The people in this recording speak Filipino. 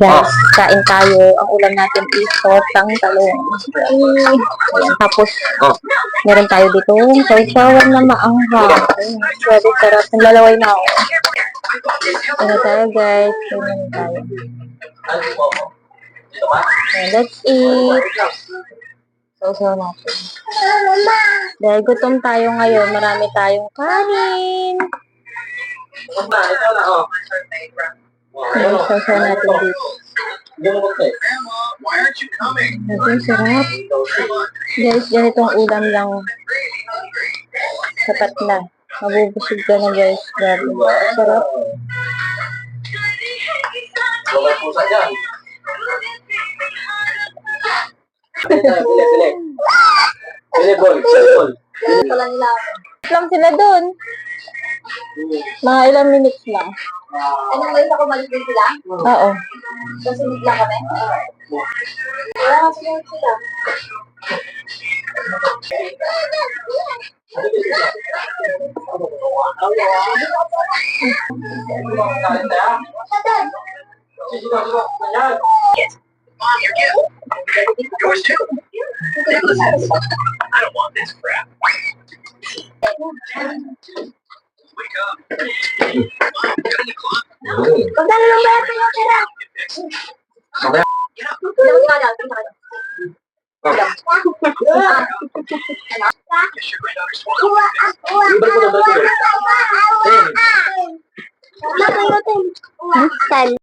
Guys, kain tayo. Ang ulam natin is sotang talong. Ayan, tapos, meron tayo dito sausawan na maanghang. Grabe sarap. Naglalaway na ako. Ano tayo guys? Tingnan tayo. And that's it. Sausaw natin. Dahil gutom tayo ngayon, marami tayong kanin. Sausaw natin dito. Natin sarap. Guys, ganitong ulam lang. Sapat na. Mabubusog ka na guys. Grabe. Sarap. Lang sila dun. Mga ilang minutes lang. Anong ngayon ako malis din sila? Oo. Kasunod lang kami? Wala nga sunod sila. Mom, your gift. Yours too. Nicholas, I don't want this crap. Wake up. Mom, get in the club. Magdala lang ba natin yung tira? Get up. Dapat ka dyan. Guess your granddaughter's phone. Style.